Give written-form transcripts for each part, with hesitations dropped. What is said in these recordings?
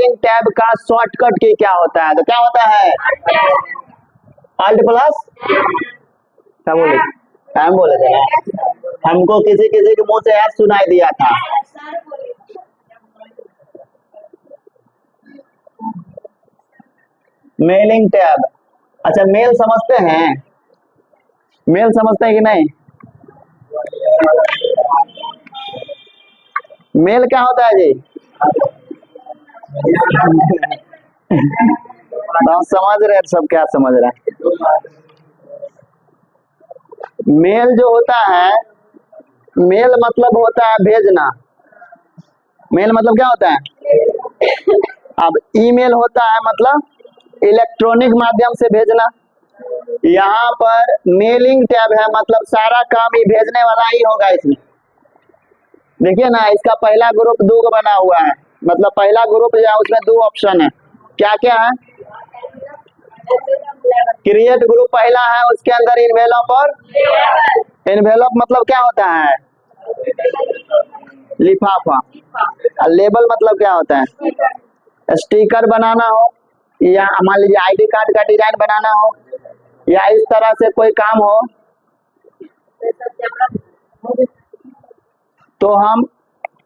Mailing tab का shortcut की क्या होता है? तो क्या होता है? अल्ट प्लस क्या बोले? हम बोले थे ना, हमको किसी किसी के मुंह से ऐड सुनाई दिया था। मेलिंग टैब, अच्छा मेल समझते हैं? मेल समझते हैं कि नहीं? मेल क्या होता है जी? हम समझ रहे हैं, सब क्या समझ रहे हैं। मेल जो होता है, मेल मतलब होता है भेजना। मेल मतलब क्या होता है? अब ईमेल होता है मतलब इलेक्ट्रॉनिक माध्यम से भेजना। यहाँ पर मेलिंग टैब है मतलब सारा काम ही भेजने वाला ही होगा इसमें। देखिए ना, इसका पहला ग्रुप 2 का बना हुआ है, मतलब पहला ग्रुप जो है उसमें 2 ऑप्शन है। क्या क्या है? क्रिएट ग्रुप पहला है, उसके अंदर इन्वेलप और इन्वेलप मतलब क्या होता है? लिफाफा। लेबल मतलब क्या होता है? स्टिकर बनाना हो, या मान लीजिए आईडी कार्ड का डिजाइन बनाना हो, या इस तरह से कोई काम हो तो हम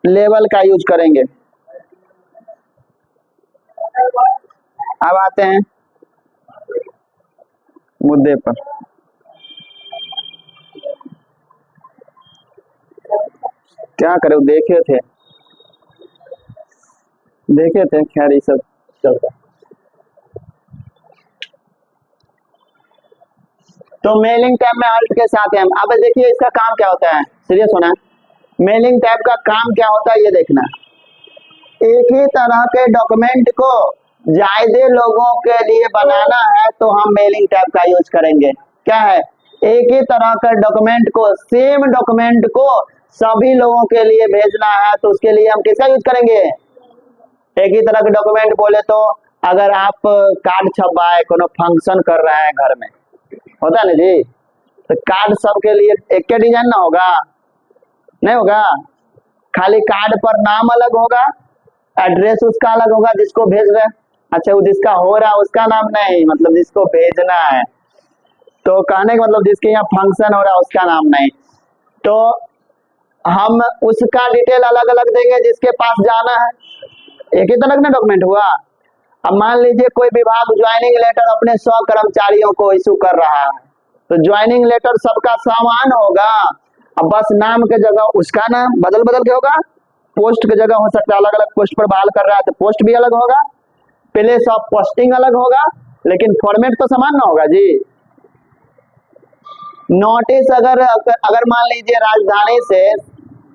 लेबल का यूज करेंगे। अब आते हैं मुद्दे पर। क्या करें, देखे थे खैर ये सब चलता। तो मेलिंग टैब में अल्ट के साथ है। अब देखिए इसका काम क्या होता है, सीरियस होना है। मेलिंग टैब का काम क्या होता है ये देखना। एक ही तरह के डॉक्यूमेंट को ज्यादा लोगों के लिए बनाना है तो हम मेलिंग टैब का यूज करेंगे। क्या है? एक ही तरह का डॉक्यूमेंट को, सेम डॉक्यूमेंट को सभी लोगों के लिए भेजना है तो उसके लिए हम किसका यूज करेंगे? एक ही तरह के डॉक्यूमेंट बोले तो अगर आप कार्ड छपवाए, कोनो फंक्शन कर रहा है घर में, होता है ना जी, तो कार्ड सबके लिए एक के डिजाइन ना होगा? नहीं होगा। खाली कार्ड पर नाम अलग होगा, एड्रेस उसका अलग होगा जिसको भेज रहे हैं। अच्छा, वो जिसका हो रहा है उसका नाम नहीं, मतलब जिसको भेजना है। तो कहने का मतलब जिसके यहाँ फंक्शन हो रहा है उसका नाम नहीं, तो हम उसका डिटेल अलग अलग देंगे जिसके पास जाना है। एक ही तरह का डॉक्यूमेंट हुआ। अब मान लीजिए कोई विभाग ज्वाइनिंग लेटर अपने 100 कर्मचारियों को इशू कर रहा है, तो ज्वाइनिंग लेटर सबका समान होगा। अब बस नाम के जगह उसका नाम बदल बदल के होगा, पोस्ट की जगह हो सकता है अलग अलग पोस्ट पर बहाल कर रहा है तो पोस्ट भी अलग होगा, प्लेस ऑफ पोस्टिंग अलग होगा, लेकिन फॉर्मेट तो समान ना होगा जी। नोटिस अगर मान लीजिए राजधानी से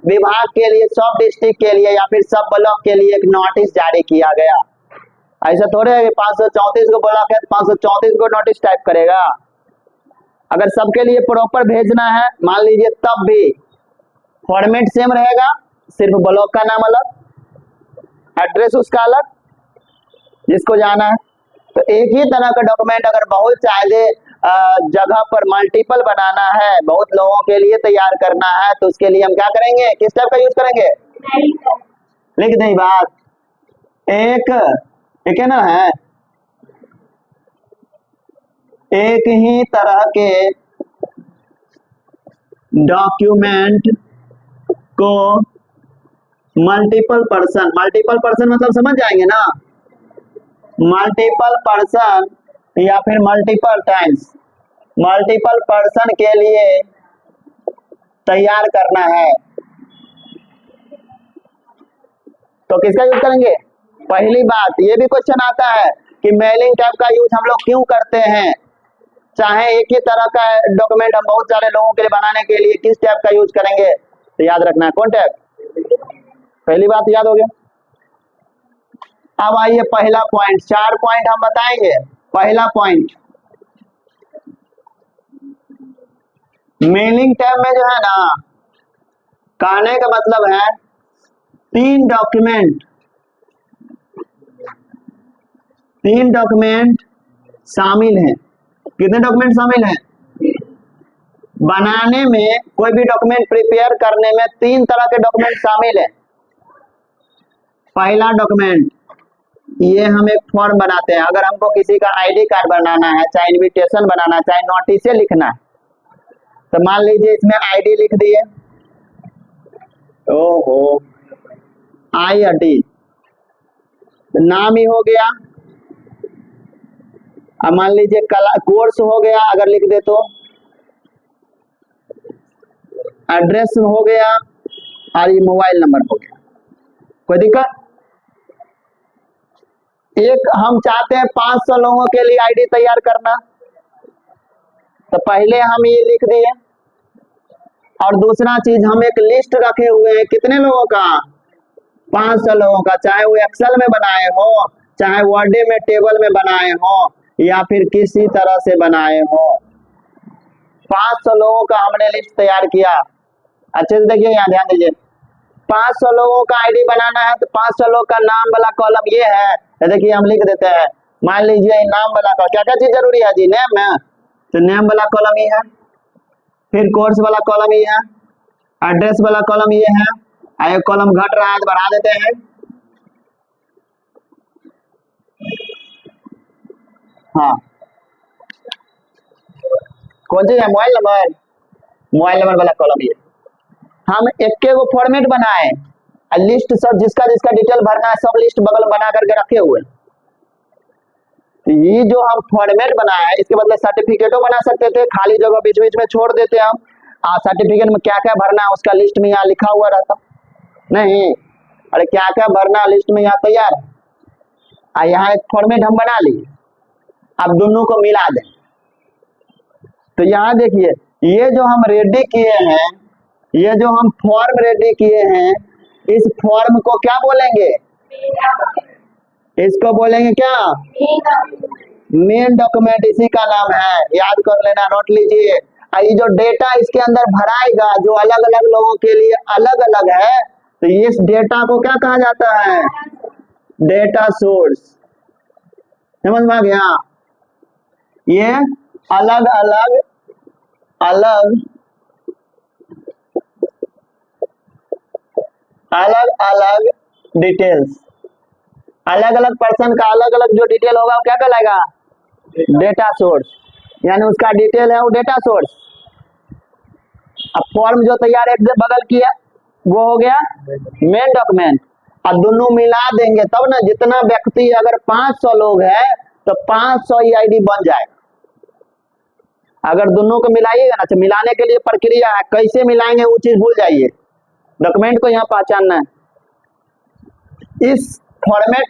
विभाग के लिए, सब डिस्ट्रिक्ट के लिए या फिर सब ब्लॉक के लिए एक नोटिस जारी किया गया, ऐसा थोड़े है कि 534 को ब्लॉक है 534 को नोटिस टाइप करेगा। अगर सबके लिए प्रॉपर भेजना है मान लीजिए तब भी फॉर्मेट सेम रहेगा, सिर्फ ब्लॉक का नाम अलग, एड्रेस उसका अलग जिसको जाना है। तो एक ही तरह का डॉक्यूमेंट अगर बहुत ज्यादा जगह पर मल्टीपल बनाना है, बहुत लोगों के लिए तैयार करना है, तो उसके लिए हम क्या करेंगे? किस टाइप का यूज करेंगे? लिख दें बात, एक है ना, है एक ही तरह के डॉक्यूमेंट को मल्टीपल पर्सन मतलब समझ जाएंगे ना, मल्टीपल पर्सन या फिर मल्टीपल टाइम्स, मल्टीपल पर्सन के लिए तैयार करना है तो किसका यूज करेंगे? पहली बात, ये भी क्वेश्चन आता है कि मेलिंग टैब का यूज हम लोग क्यों करते हैं, चाहे एक ही तरह का डॉक्यूमेंट हम बहुत सारे लोगों के लिए बनाने के लिए किस टैब का यूज करेंगे? तो याद रखना है कौन टैब, पहली बात याद हो गया। अब आइए पहला पॉइंट, 4 पॉइंट हम बताएंगे। पहला पॉइंट, मेलिंग टैब में जो है ना, कहने का मतलब है 3 डॉक्यूमेंट शामिल हैं। कितने डॉक्यूमेंट शामिल हैं? बनाने में, कोई भी डॉक्यूमेंट प्रिपेयर करने में 3 तरह के डॉक्यूमेंट शामिल हैं। पहला डॉक्यूमेंट ये हम एक फॉर्म बनाते हैं। अगर हमको किसी का आईडी कार्ड बनाना है, चाहे इनविटेशन बनाना है, चाहे नोटिस लिखना है, तो मान लीजिए इसमें आईडी लिख दिए, ओहो आईडी नाम ही हो गया। अब मान लीजिए कोर्स हो गया, अगर लिख दे तो एड्रेस हो गया और ये मोबाइल नंबर हो गया। कोई दिक्कत? एक हम चाहते हैं 500 लोगों के लिए आईडी तैयार करना, तो पहले हम ये लिख दिए। और दूसरा चीज, हम एक लिस्ट रखे हुए हैं कितने लोगों का, 500 लोगों का, चाहे वो एक्सेल में बनाए हो, चाहे वर्ड में टेबल में बनाए हो, या फिर किसी तरह से बनाए हो। 500 लोगों का हमने लिस्ट तैयार किया। अच्छे से देखिए, यहाँ ध्यान दीजिए। 500 लोगों का आईडी बनाना है, तो 500 लोग का नाम वाला कॉलम ये है। देखिए हम लिख देते हैं, मान लीजिए नाम वाला कॉलम, क्या क्या चीज जरूरी है जी, नेम है, तो नेम वाला कॉलम ये है, फिर कोर्स वाला कॉलम ये है, एड्रेस वाला कॉलम ये है, एक कॉलम घट रहा है तो बढ़ा देते हैं। हाँ, कौन सी है, मोबाइल नंबर, मोबाइल नंबर वाला कॉलम ये। हम एक वो फॉर्मेट बनाए, लिस्ट सब जिसका जिसका डिटेल भरना है सब लिस्ट बगल में बना करके रखे हुए। तो ये जो हम फॉर्मेट बनाया है, इसके बदले सर्टिफिकेटों बना सकते थे, खाली जगह बीच बीच में छोड़ देते हम। सर्टिफिकेट में क्या क्या भरना है उसका लिस्ट में यहाँ लिखा हुआ रहता नहीं, अरे क्या क्या भरना लिस्ट में यहाँ तैयार है। यहाँ एक फॉर्मेट हम बना लिए, अब दोनों को मिला दें। तो यहाँ देखिए, ये जो हम रेडी किए हैं, ये जो हम फॉर्म रेडी किए हैं, इस फॉर्म को क्या बोलेंगे, इसको बोलेंगे क्या, मेन डॉक्यूमेंट, इसी का नाम है, याद कर लेना, नोट लीजिए। ये जो डेटा इसके अंदर भराएगा, जो अलग अलग लोगों के लिए अलग अलग है, तो इस डेटा को क्या कहा जाता है, डेटा सोर्स। समझ में आ गया? ये अलग अलग अलग अलग अलग डिटेल्स, अलग अलग पर्सन का अलग अलग जो डिटेल होगा वो क्या कहलाएगा, डेटा सोर्स, यानी उसका डिटेल है वो डेटा सोर्स। अब फॉर्म जो तैयार एक बगल किया वो हो गया मेन डॉक्यूमेंट। अब दोनों मिला देंगे तब ना, जितना व्यक्ति, अगर 500 लोग है तो 500 ही आईडी बन जाएगा। अगर दोनों को मिलाइएगा ना, तो मिलाने के लिए प्रक्रिया है, कैसे मिलाएंगे वो चीज भूल जाइए, डॉक्यूमेंट को यहाँ पहचानना है। इस फॉर्मेट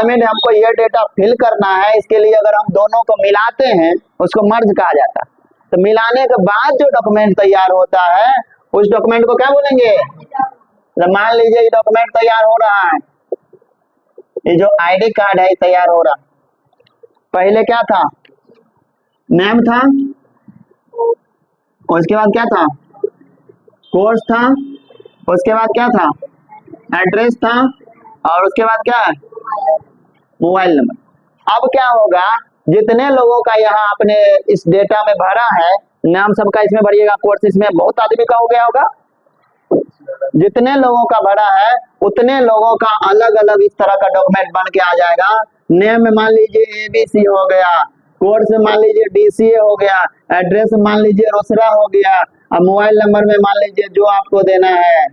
में हमको ये डेटा फिल करना है, इसके लिए अगर हम दोनों को मिलाते हैं उसको मर्ज कहा जाता है। तो मिलाने के बाद जो डॉक्यूमेंट तैयार होता है उस डॉक्यूमेंट को क्या बोलेंगे। तो मान लीजिए ये डॉक्यूमेंट तैयार हो रहा है, ये जो आईडी कार्ड है तैयार हो रहा, पहले क्या था, नेम था, उसके बाद क्या था, कोर्स था, उसके बाद क्या था, एड्रेस था, और उसके बाद क्या है, मोबाइल नंबर। अब क्या होगा, जितने लोगों का यहाँ आपने इस डेटा में भरा है, नाम सबका इसमें भरिएगा, कोर्स इसमें बहुत आदमी का हो गया होगा, जितने लोगों का भरा है उतने लोगों का अलग अलग इस तरह का डॉक्यूमेंट बन के आ जाएगा। नेम में मान लीजिए ABC हो गया, कोर्स में मान लीजिए DCA हो गया, एड्रेस में मान लीजिए रोसड़ा हो गया, और मोबाइल नंबर में मान लीजिए जो आपको देना है,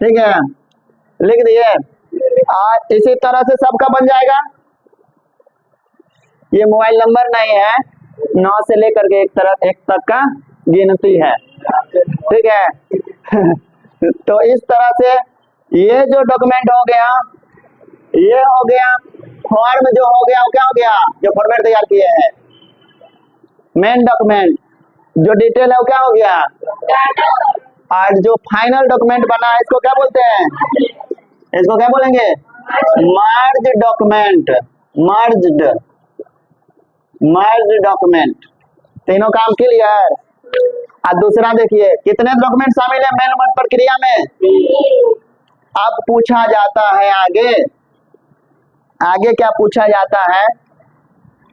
ठीक है, लिख दिए। इसी तरह से सबका बन जाएगा। ये मोबाइल नंबर नहीं है, 9 से लेकर के 1 तक का गिनती है, ठीक है। तो इस तरह से ये जो डॉक्यूमेंट हो गया, ये हो गया फॉर्म, जो हो गया वो क्या हो गया, जो फॉर्मेट तैयार किए हैं, मेन डॉक्यूमेंट, जो डिटेल है वो क्या हो गया, और जो फाइनल डॉक्यूमेंट बना है इसको क्या बोलते हैं, इसको क्या बोलेंगे, मर्ज डॉक्यूमेंट, मर्ज डॉक्यूमेंट। तीनों काम क्लियर। और दूसरा देखिए कितने डॉक्यूमेंट शामिल है मेल मर्ज प्रक्रिया में। अब पूछा जाता है आगे क्या पूछा जाता है,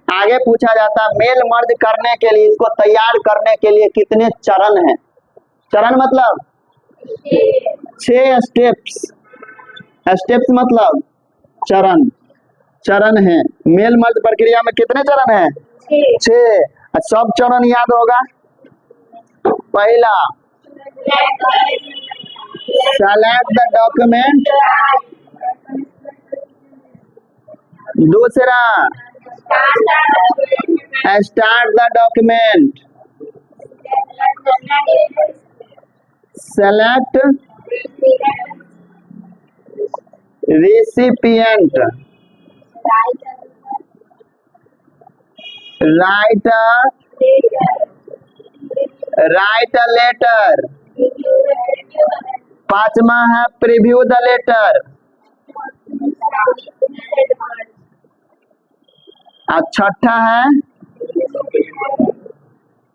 आगे पूछा जाता है मेल मर्ज करने के लिए, इसको तैयार करने के लिए कितने चरण हैं। चरण मतलब छह स्टेप्स। स्टेप्स मतलब चरण, चरण है। मेल मर्ज प्रक्रिया में कितने चरण हैं? छह। सब चरण याद होगा। पहला, सेलेक्ट द डॉक्यूमेंट। दूसरा, start the document. Select recipient. Write a letter. पांचवा है प्रीव्यू द लेटर। छठा है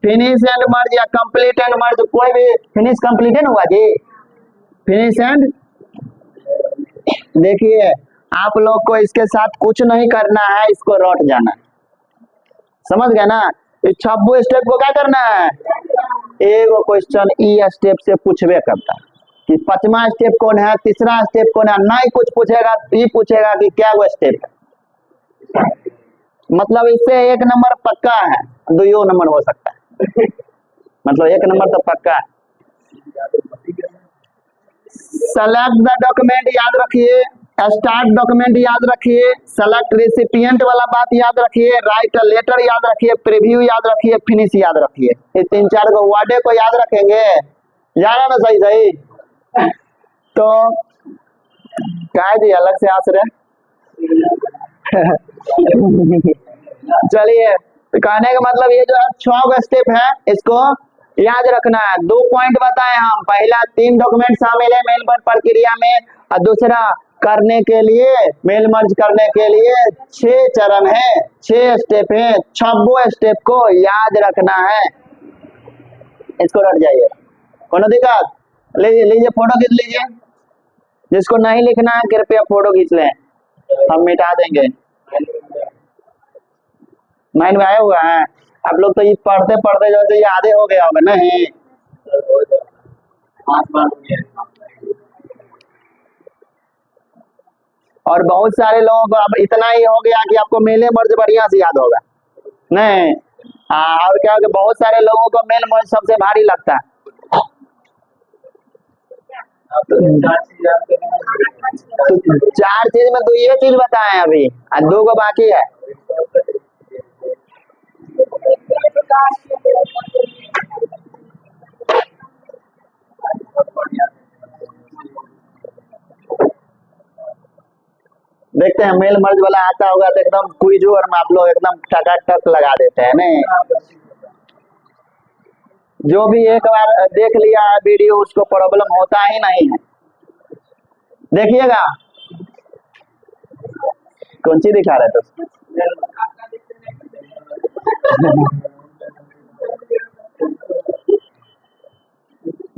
फिनिश एंड मर्ज या कंप्लीट एंड मर्ज। कोई भी फिनिश कंप्लीट है ना हुआ जी, फिनिश एंड। देखिए आप लोग को इसके साथ कुछ नहीं करना है, इसको रट जाना। समझ गए ना? इस 26 स्टेप को क्या करना है? एगो क्वेश्चन ई स्टेप से पूछवे करता कि पांचवा स्टेप कौन है, तीसरा स्टेप कौन है। नहीं कुछ पूछेगा, ये पूछेगा कि क्या वो स्टेप है। मतलब इससे 1 नंबर पक्का है, 2 नंबर हो सकता है। मतलब 1 नंबर तो पक्का है। सेलेक्ट द डॉक्यूमेंट याद रखिए, स्टार्ट डॉक्यूमेंट याद रखिए, सेलेक्ट रेसिपिएंट वाला बात याद रखिए, राइट लेटर याद रखिए, प्रीव्यू याद रखिए, फिनिश याद रखिए। ये 3-4 को वर्डे को याद रखेंगे, जाना ना सही सही। तो क्या जी अलग से हंस रहे? चलिए, कहने का मतलब ये जो 6 स्टेप है इसको याद रखना है। 2 पॉइंट बताए हम। पहला 3 डॉक्यूमेंट शामिल है मेल मर्ज प्रक्रिया में, और दूसरा करने के लिए, मेल मर्ज करने के लिए 6 चरण है, 6 स्टेप है। 26 स्टेप को याद रखना है, इसको रट जाइए। कोनो दिक्कत? लीजिए फोटो खींच लीजिए। जिसको नहीं लिखना है कृपया फोटो खींच लें, हम मिटा देंगे। माइंड में आया हुआ है? आप लोग तो ये पढ़ते पढ़ते जो ये आधे हो गया होगा नहीं? और बहुत सारे लोगों को अब इतना ही हो गया कि आपको मेले मर्ज बढ़िया से याद होगा नहीं? और क्या होगा, बहुत सारे लोगों को मेल मर्ज सबसे भारी लगता है। तो 4 चीज में 2 ये चीज बताए अभी, और 2 को बाकी है। देखते हैं मेल मर्ज वाला आता होगा तो एकदम क्विज और आप लोग एकदम टक लगा देते हैं नहीं? जो भी एक बार देख लिया है वीडियो उसको प्रॉब्लम होता ही नहीं है। देखिएगा कौन सी दिखा रहे थे?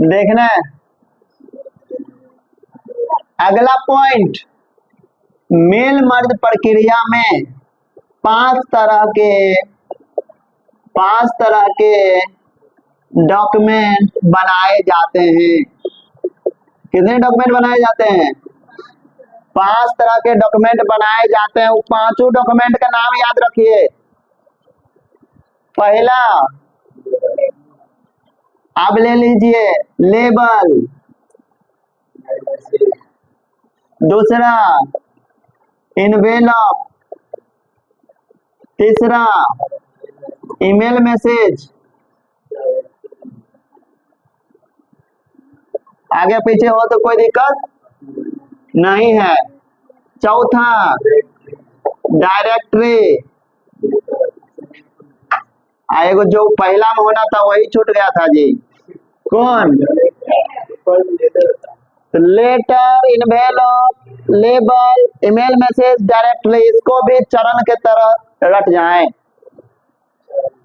देखना है अगला पॉइंट। मेल मर्ज प्रक्रिया में 5 तरह के डॉक्यूमेंट बनाए जाते हैं। कितने डॉक्यूमेंट बनाए जाते हैं? 5 तरह के डॉक्यूमेंट बनाए जाते हैं। वो 5 डॉक्यूमेंट का नाम याद रखिए। पहला आप ले लीजिए लेबल। दूसरा इनवेलप। तीसरा ईमेल मैसेज। आगे पीछे हो तो कोई दिक्कत नहीं है। चौथा डायरेक्टरी। एगो जो पहला में होना था वही छूट गया था जी, कौन? Letter, envelope, label, email message, directory. इसको भी चरण के तरह रट जाएं।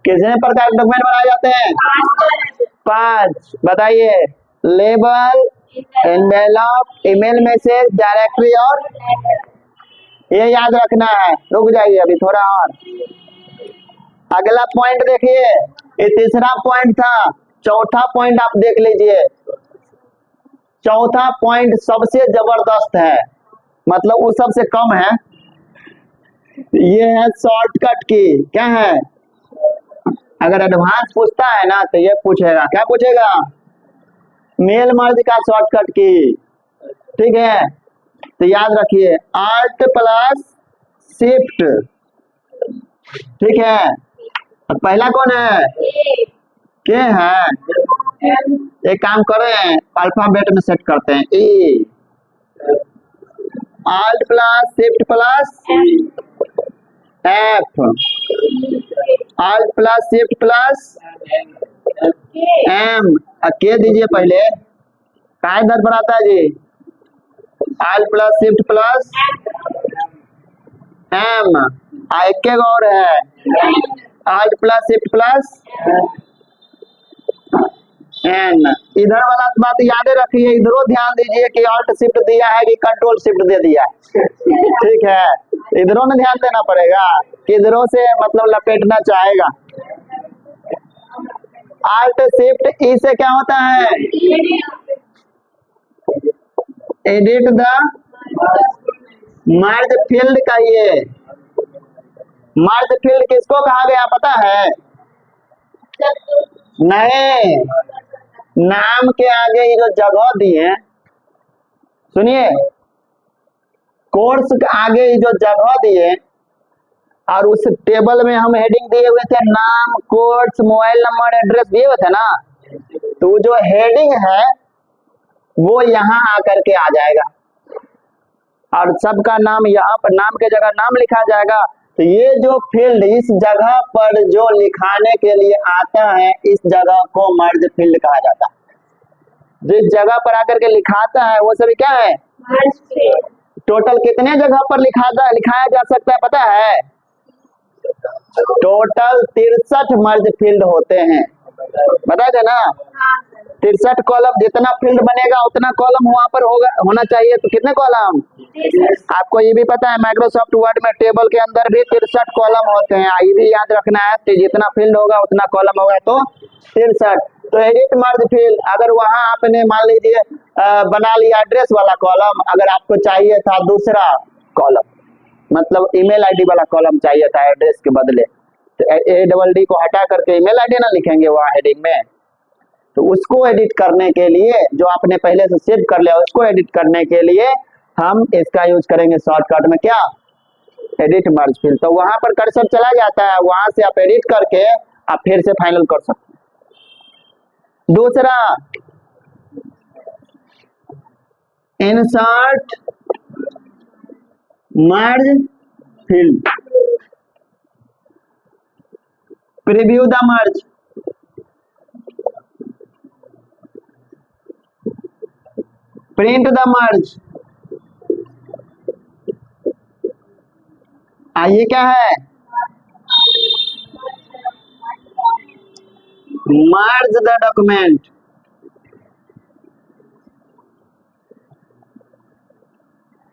कितने प्रकार के डॉक्यूमेंट बनाए जाते हैं? 5 बताइए। Label, envelope, email message, directory और ये याद रखना है। रुक जाइए अभी थोड़ा और। अगला पॉइंट देखिए, ये तीसरा पॉइंट था। चौथा पॉइंट आप देख लीजिए। चौथा पॉइंट सबसे जबरदस्त है, मतलब वो सबसे कम है, ये है शॉर्टकट की। क्या है? अगर एडवांस पूछता है ना तो ये पूछेगा, क्या पूछेगा? मेल मर्ज का शॉर्टकट की। ठीक है, तो याद रखिए आल्ट प्लस शिफ्ट। ठीक है, और पहला कौन है? के है। एक काम करें, अल्फाबेट में सेट करते हैं, A. Alt plus shift plus F. Alt plus shift plus M. के दीजिए पहले, काय दर पर आता है जी? Alt plus shift plus M. एक और है alt plus shift plus N. इधर वाला बात याद रखिए, इधरों ध्यान दीजिए कि ऑल्ट शिफ्ट दिया है कि कंट्रोल शिफ्ट दे दिया है। ठीक है, इधरों में ध्यान देना पड़ेगा कि इधरों से मतलब लपेटना चाहेगा। ऑल्ट शिफ्ट ई से क्या होता है? एडिट द मर्ज फील्ड का। ये मर्ज फील्ड किसको कहा गया पता है? नहीं, नाम के आगे ये जो जगह दिए, सुनिए, कोर्स के आगे ये जो जगह दिए और उस टेबल में हम हेडिंग दिए हुए थे नाम, कोर्स, मोबाइल नंबर, एड्रेस दिए हुए थे ना, तो जो हेडिंग है वो यहाँ आकर के आ जाएगा और सबका नाम यहाँ पर, नाम के जगह नाम लिखा जाएगा। तो ये जो फील्ड इस जगह पर जो लिखाने के लिए आता है, इस जगह को मर्ज फील्ड कहा जाता है। जिस जगह पर आकर के लिखाता है वो सभी क्या है? टोटल कितने जगह पर लिखाया जा सकता है पता है? टोटल 63 मर्ज फील्ड होते हैं, बता थे ना। 63 कॉलम, जितना फील्ड बनेगा उतना कॉलम वहां पर होना चाहिए। तो कितने कॉलम? आपको ये भी पता है माइक्रोसॉफ्ट वर्ड में टेबल के अंदर भी 63 कॉलम होते हैं, ये भी याद रखना है। तो जितना फील्ड होगा उतना कॉलम होगा, तो 63। तो एडिट मर्ज फील्ड, अगर वहां आपने मान लीजिए बना लिया एड्रेस वाला कॉलम, अगर आपको चाहिए था दूसरा कॉलम, मतलब ईमेल आईडी वाला कॉलम चाहिए था एड्रेस के बदले, तो ADD को हटा करके ईमेल आईडी ना लिखेंगे वहां हेडिंग में, तो उसको एडिट करने के लिए जो आपने पहले से सेव कर लिया उसको एडिट करने के लिए हम इसका यूज करेंगे शॉर्टकट में, क्या? एडिट मर्ज फील्ड। तो वहां पर कर्सर चला जाता है, वहां से आप एडिट करके आप फिर से फाइनल कर सकते हैं। दूसरा, insert merge field, preview the merge, print the merge. ये क्या है? Merge the document.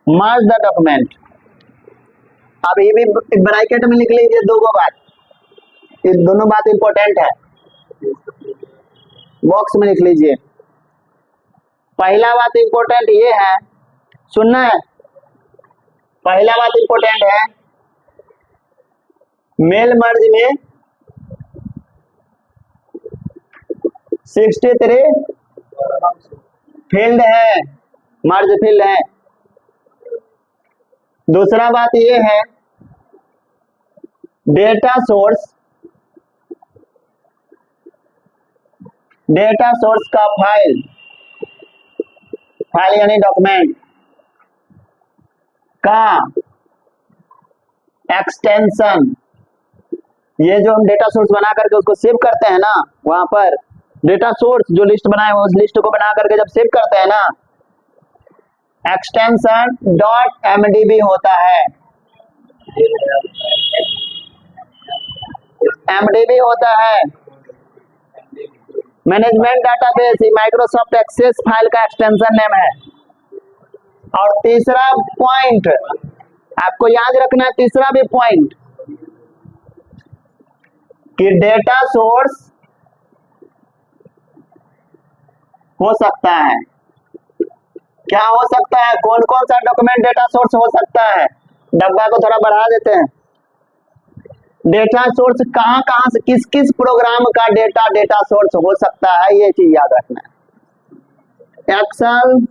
Merge the document. अब ये भी ब्रैकेट में लिख लीजिए दो बात, ये दोनों बात इंपॉर्टेंट है, बॉक्स में लिख लीजिए। पहला बात इंपॉर्टेंट ये है, सुनना है, पहला बात इंपॉर्टेंट है, मेल मर्ज में 63 फील्ड है, मर्ज फील्ड है। दूसरा बात ये है, डेटा सोर्स का फाइल यानी डॉक्यूमेंट का एक्सटेंशन, ये जो हम डेटा सोर्स बना करके उसको सेव करते हैं ना, वहां पर डेटा सोर्स जो लिस्ट बनाए उस लिस्ट को बना करके जब सेव करते हैं ना, एक्सटेंशन .mdb होता है, MDB होता है, management database, Microsoft Access file का एक्सटेंशन नेम है। और तीसरा पॉइंट आपको याद रखना है, तीसरा भी पॉइंट कि डेटा सोर्स हो सकता है क्या हो सकता है, कौन कौन सा डॉक्यूमेंट डेटा सोर्स हो सकता है? डब्बा को थोड़ा बढ़ा देते हैं। डेटा सोर्स कहाँ कहाँ से, किस किस प्रोग्राम का डेटा सोर्स हो सकता है, ये चीज याद रखना है। एक्सेल,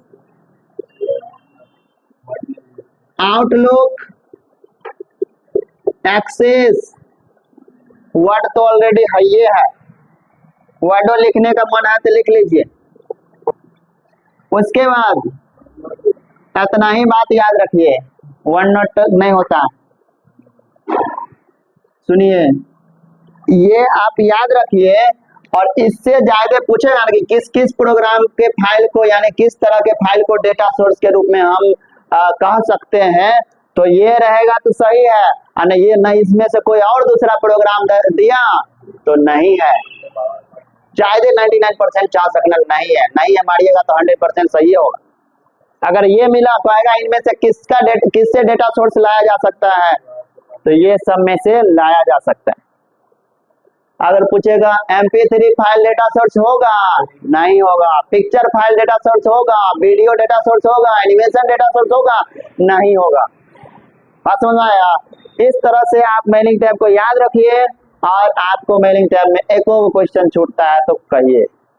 आउटलुक, एक्सेस, वर्ड तो ऑलरेडी है, ये है। वर्डो लिखने का मन है तो लिख लीजिए। उसके बाद इतना ही बात याद रखिए, वन नोट नहीं होता। सुनिए, ये आप याद रखिए, और इससे ज्यादा पूछेगा ना कि किस किस प्रोग्राम के फाइल को, यानी किस तरह के फाइल को डेटा सोर्स के रूप में हम कह सकते हैं, तो ये रहेगा तो सही है, और ये नहीं, इसमें से कोई और दूसरा प्रोग्राम दिया तो नहीं है। चाहे 99% चांस रखना नहीं है, नहीं है मारिएगा तो 100% सही होगा। अगर ये मिला तो आएगा इनमें से किससे डेटा सोर्स लाया जा सकता है, तो ये सब में से लाया जा सकता है। अगर पूछेगा MP3 फाइल डेटा सोर्स होगा, नहीं होगा। पिक्चर फाइल डेटा सोर्स होगा, वीडियो डेटा सोर्स होगा, एनिमेशन डेटा सोर्स होगा, नहीं होगा। बात समझ में आया? इस तरह से आप मेलिंग टैब को याद रखिए, और आपको मेलिंग टैब में एक और क्वेश्चन छूटता है तो कहिए।